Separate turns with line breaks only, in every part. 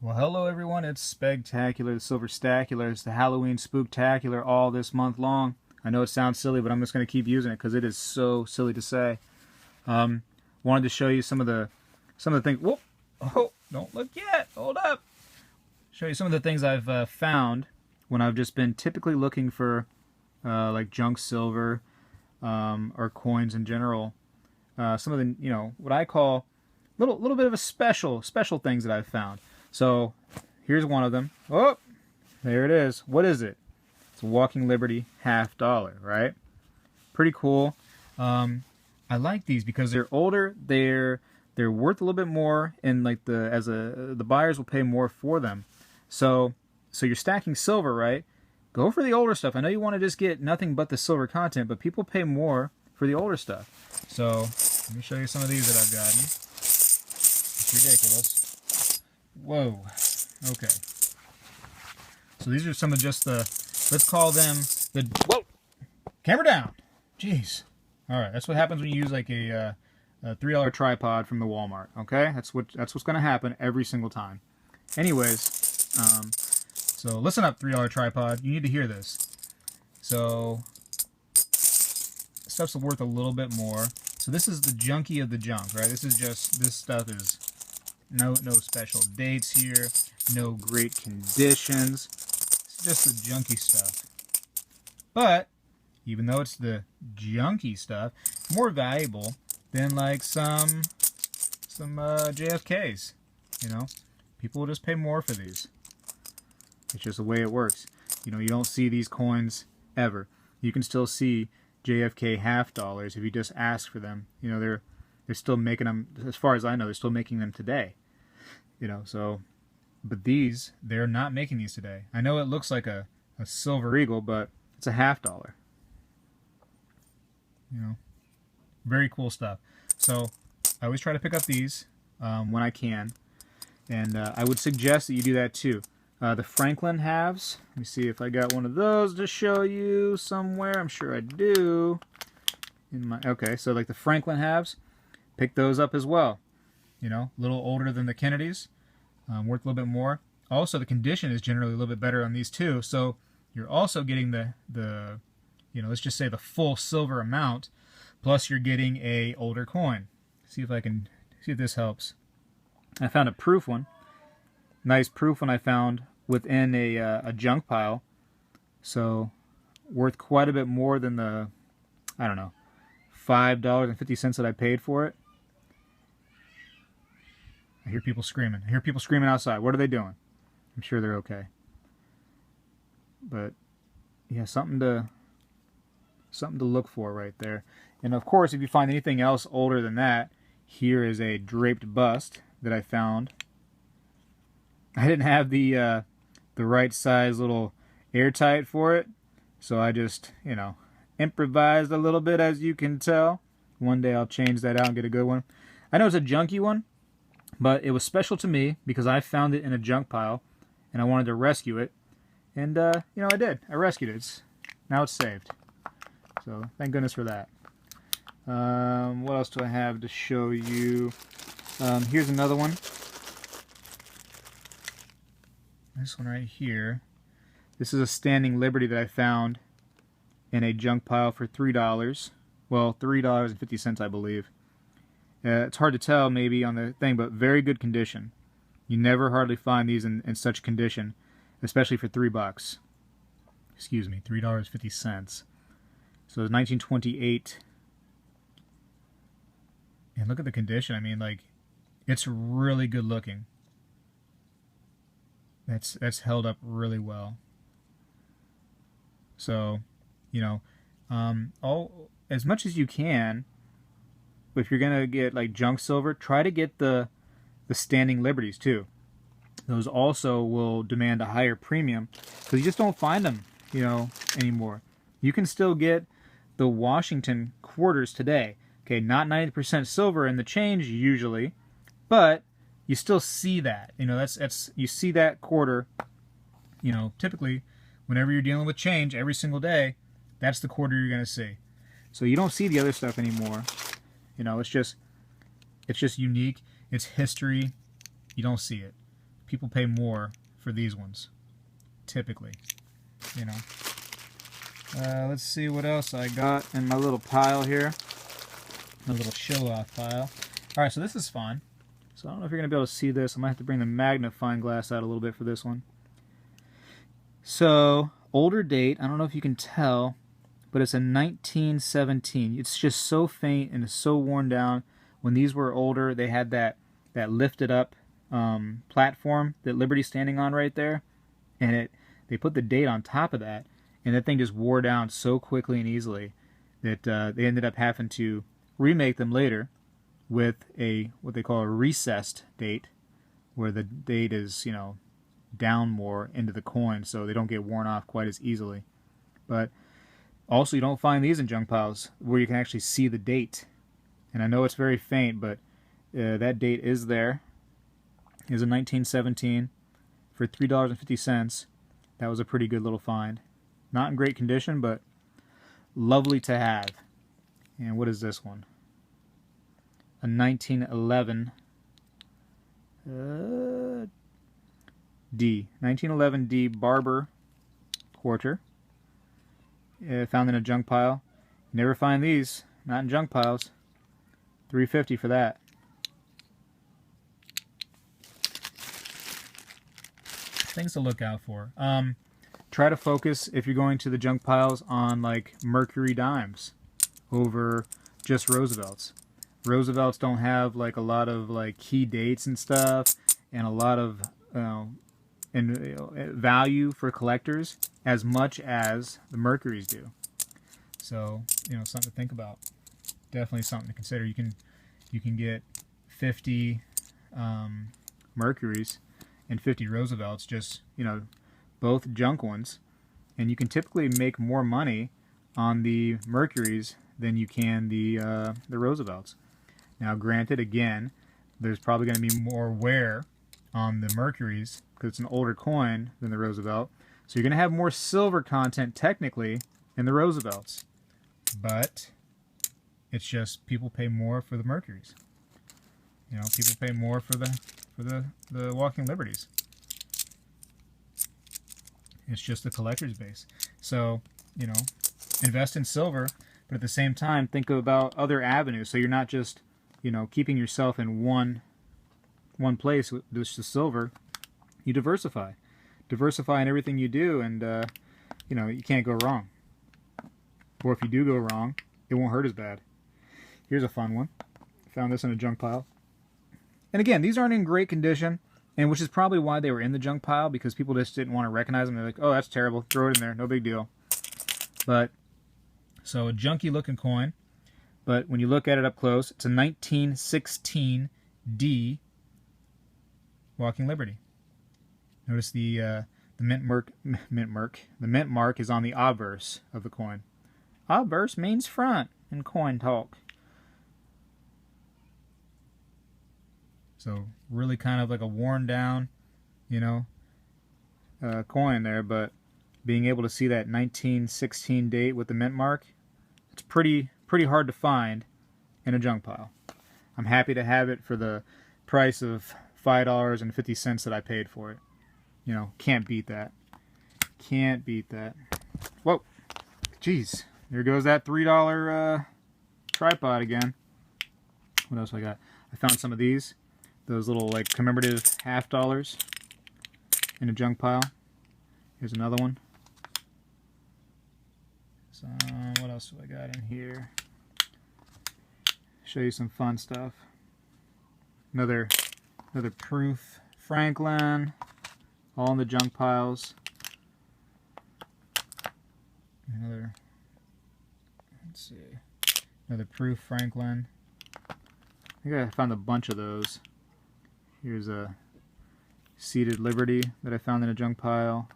Well, hello everyone, it's Spectacular, the Silver Stacular. It's the Halloween Spooktacular all this month long. I know it sounds silly, but I'm just going to keep using it because it is so silly to say. Wanted to show you some of the things. Whoa, oh, don't look yet. Hold up. Show you some of the things I've found when I've just been typically looking for like junk silver or coins in general. Some of the, what I call little bit of a special things that I've found. So here's one of them. Oh, there it is. What is it? It's a Walking Liberty $50, right? Pretty cool. I like these because they're older. They're worth a little bit more, and like the buyers will pay more for them. So you're stacking silver, right? Go for the older stuff. I know you want to just get nothing but the silver content, but people pay more for the older stuff. So let me show you some of these that I've gotten. It's ridiculous. Whoa. Okay. So these are some of just the, let's call them the, whoa! Camera down! Jeez. Alright, that's what happens when you use like a $3 tripod from the Walmart, okay? That's what's going to happen every single time. Anyways, so listen up, $3 tripod. You need to hear this. So, stuff's worth a little bit more. So this is the junkie of the junk, right? This stuff is no special dates here, no great conditions. It's just the junky stuff. But even though it's the junky stuff, more valuable than like some JFKs. You know, people will just pay more for these. It's just the way it works. You know, you don't see these coins ever. You can still see JFK $50 if you just ask for them. You know, they're still making them, as far as I know, they're still making them today. You know, so, but these, they're not making these today. I know it looks like a silver eagle, but it's a $50. You know, very cool stuff. So I always try to pick up these when I can, and I would suggest that you do that too. The Franklin halves. Let me see if I got one of those to show you somewhere. I'm sure I do. Okay, so like the Franklin halves, pick those up as well. You know, a little older than the Kennedys, worth a little bit more. Also, the condition is generally a little bit better on these too. So you're also getting the let's just say the full silver amount, plus you're getting a older coin. See if I can see if this helps. I found a proof one. Nice proof one I found within a junk pile. So worth quite a bit more than the, I don't know, $5.50 that I paid for it. I hear people screaming. I hear people screaming outside. What are they doing? I'm sure they're okay. But yeah, something to look for right there. And of course, if you find anything else older than that, here is a draped bust that I found. I didn't have the right size little airtight for it, so I just, improvised a little bit, as you can tell. One day I'll change that out and get a good one. I know it's a junky one, but it was special to me because I found it in a junk pile, and I wanted to rescue it. And, I did. I rescued it. Now it's saved. So, thank goodness for that. What else do I have to show you? Here's another one. This one right here. This is a Standing Liberty that I found in a junk pile for $3. Well, $3.50, I believe. It's hard to tell maybe on the thing, but very good condition. You never hardly find these in such condition, especially for $3. Excuse me, $3.50. So it's 1928. And look at the condition. I mean, like, it's really good looking. That's held up really well. So, as much as you can, if you're gonna get like junk silver, try to get the Standing Liberties too. Those also will demand a higher premium because you just don't find them, anymore. You can still get the Washington quarters today. Okay, not 90% silver in the change usually, but you still see that. You see that quarter, typically whenever you're dealing with change every single day, that's the quarter you're going to see. So you don't see the other stuff anymore. It's just unique. It's history. You don't see it. people pay more for these ones, typically, you know. Let's see what else I got in my little pile here. My little show-off pile. Alright, so this is fun. So I don't know if you're going to be able to see this. I might have to bring the magnifying glass out a little bit for this one. So, older date. I don't know if you can tell, but it's a 1917. It's just so faint and it's so worn down. When these were older, they had that lifted up platform that Liberty's standing on right there. And they put the date on top of that. And that thing just wore down so quickly and easily that they ended up having to remake them later with what they call a recessed date, where the date is, you know, down more into the coin so they don't get worn off quite as easily. But also, you don't find these in junk piles where you can actually see the date. And I know it's very faint, but that date is there. It was a 1917 for $3.50. That was a pretty good little find. Not in great condition, but lovely to have. And what is this one? A 1911 D. 1911 D Barber quarter. Found in a junk pile. Never find these. Not in junk piles. $3.50 for that. Things to look out for. Try to focus, if you're going to the junk piles, on like Mercury dimes over just Roosevelts. Roosevelts don't have like a lot of like key dates and stuff, and a lot of value for collectors as much as the Mercuries do. So, you know, something to think about. Definitely something to consider. You can get 50 Mercuries and 50 Roosevelts, just, you know, both junk ones, and you can typically make more money on the Mercuries than you can the Roosevelts. Now, granted, again, there's probably going to be more wear on the Mercuries because it's an older coin than the Roosevelt, so you're going to have more silver content technically in the Roosevelts, but it's just people pay more for the Mercuries. You know, people pay more for the Walking Liberties. It's just the collector's base. So, you know, invest in silver, but at the same time, think about other avenues. So you're not just, you know, keeping yourself in one place with just the silver. You diversify. Diversify in everything you do, and, you know, you can't go wrong. Or if you do go wrong, it won't hurt as bad. Here's a fun one. Found this in a junk pile. And again, these aren't in great condition, and which is probably why they were in the junk pile, because people just didn't want to recognize them. They're like, oh, that's terrible. Throw it in there. No big deal. But, so a junky looking coin. But when you look at it up close, it's a 1916 D Walking Liberty. Notice the mint mark is on the obverse of the coin. Obverse means front in coin talk. So really kind of like a worn down, you know, coin there, but being able to see that 1916 date with the mint mark, it's pretty hard to find in a junk pile. I'm happy to have it for the price of $5.50 that I paid for it. You know, can't beat that. Can't beat that. Whoa, jeez, there goes that $3 tripod again. What else I got? I found some of these. Those little like commemorative $half in a junk pile. Here's another one. So what else do I got in here? Show you some fun stuff. Another proof Franklin, all in the junk piles. Let's see, another proof Franklin. I think I found a bunch of those. Here's a seated Liberty that I found in a junk pile.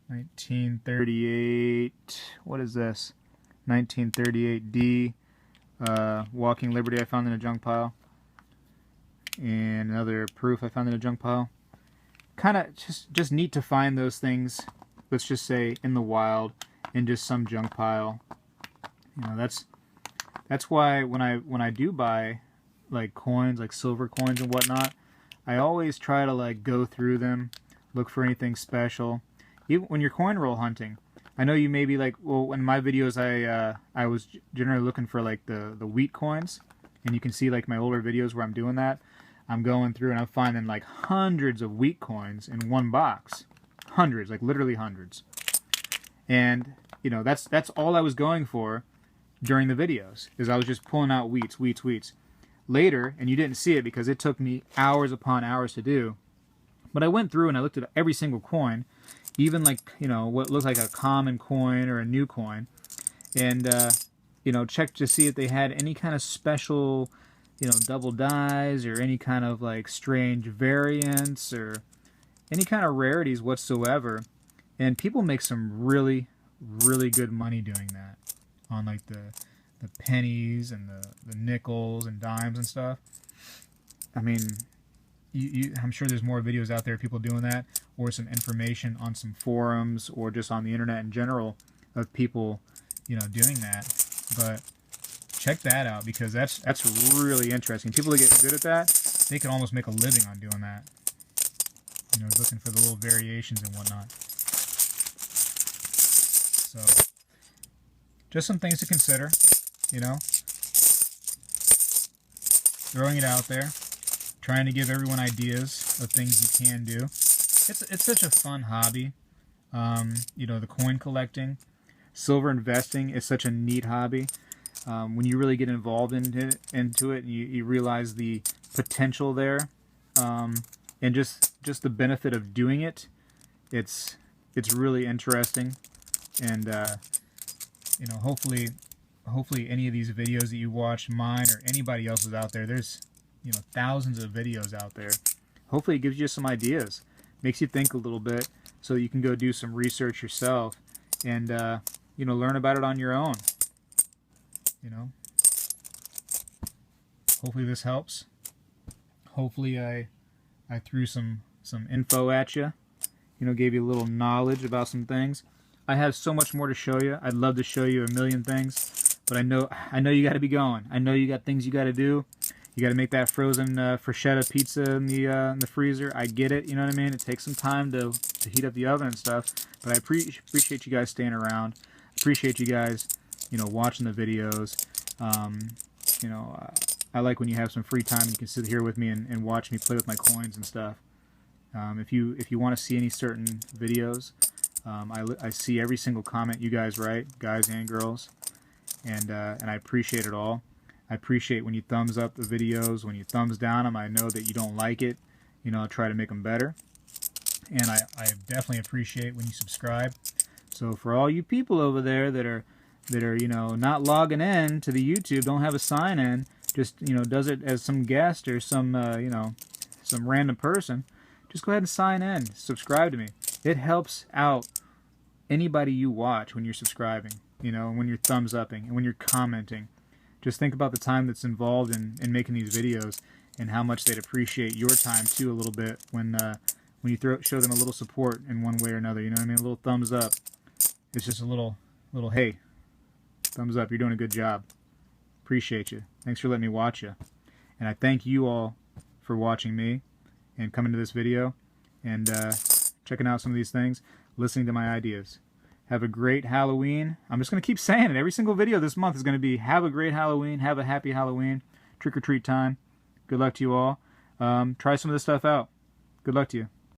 1938. What is this? 1938 D Walking Liberty I found in a junk pile. And another proof I found in a junk pile. Kind of just neat to find those things, let's just say, in the wild, in just some junk pile. You know, that's why when I do buy like coins, like silver coins and whatnot, I always try to like go through them, look for anything special. Even when you're coin roll hunting, I know you may be like, well, in my videos I was generally looking for like the wheat coins, and you can see like my older videos where I'm doing that. I'm going through and I'm finding like hundreds of wheat coins in one box. Hundreds, like literally hundreds. And you know, that's all I was going for during the videos, is I was just pulling out wheats. Later, and you didn't see it because it took me hours upon hours to do, but I went through and I looked at every single coin, even like, you know, what looked like a common coin or a new coin, and you know, checked to see if they had any kind of special, you know, double dies or any kind of like strange variants or any kind of rarities whatsoever. And people make some really good money doing that on like the pennies and the nickels and dimes and stuff. I mean, I'm sure there's more videos out there of people doing that, or some information on some forums or just on the internet in general of people, you know, doing that. But check that out, because that's really interesting. People that get good at that, they can almost make a living on doing that. You know, looking for the little variations and whatnot. So, just some things to consider, you know. Throwing it out there, trying to give everyone ideas of things you can do. It's such a fun hobby. You know, the coin collecting, silver investing is such a neat hobby. When you really get involved into it and you realize the potential there, and just the benefit of doing it, it's really interesting. And you know, hopefully any of these videos that you watch, mine or anybody else's out there, there's, you know, thousands of videos out there. Hopefully it gives you some ideas, makes you think a little bit, so you can go do some research yourself and you know, learn about it on your own. You know, hopefully this helps. Hopefully I threw some info at you, you know, gave you a little knowledge about some things. I have so much more to show you. I'd love to show you a million things, but I know you got to be going. I know you got things you got to do. You got to make that frozen bruschetta pizza in the freezer. I get it. You know what I mean? It takes some time to heat up the oven and stuff. But I appreciate you guys staying around. Appreciate you guys, you know, watching the videos. You know, I like when you have some free time. You can sit here with me and watch me play with my coins and stuff. If you want to see any certain videos, I see every single comment you guys write, guys and girls, and I appreciate it all. I appreciate when you thumbs up the videos, when you thumbs down them. I know that you don't like it. You know, I'll try to make them better. And I definitely appreciate when you subscribe. So for all you people over there that are you know, not logging in to the YouTube, don't have a sign in, just, you know, does it as some guest or some you know, some random person, just go ahead and sign in, subscribe to me. It helps out anybody you watch when you're subscribing, you know, when you're thumbs upping and when you're commenting. Just think about the time that's involved in making these videos, and how much they'd appreciate your time too a little bit when you show them a little support in one way or another. You know what I mean? A little thumbs up. It's just a little hey, thumbs up. You're doing a good job. Appreciate you. Thanks for letting me watch you. And I thank you all for watching me and coming to this video and checking out some of these things, listening to my ideas. Have a great Halloween. I'm just going to keep saying it. Every single video this month is going to be have a great Halloween, have a happy Halloween, trick-or-treat time. Good luck to you all. Try some of this stuff out. Good luck to you.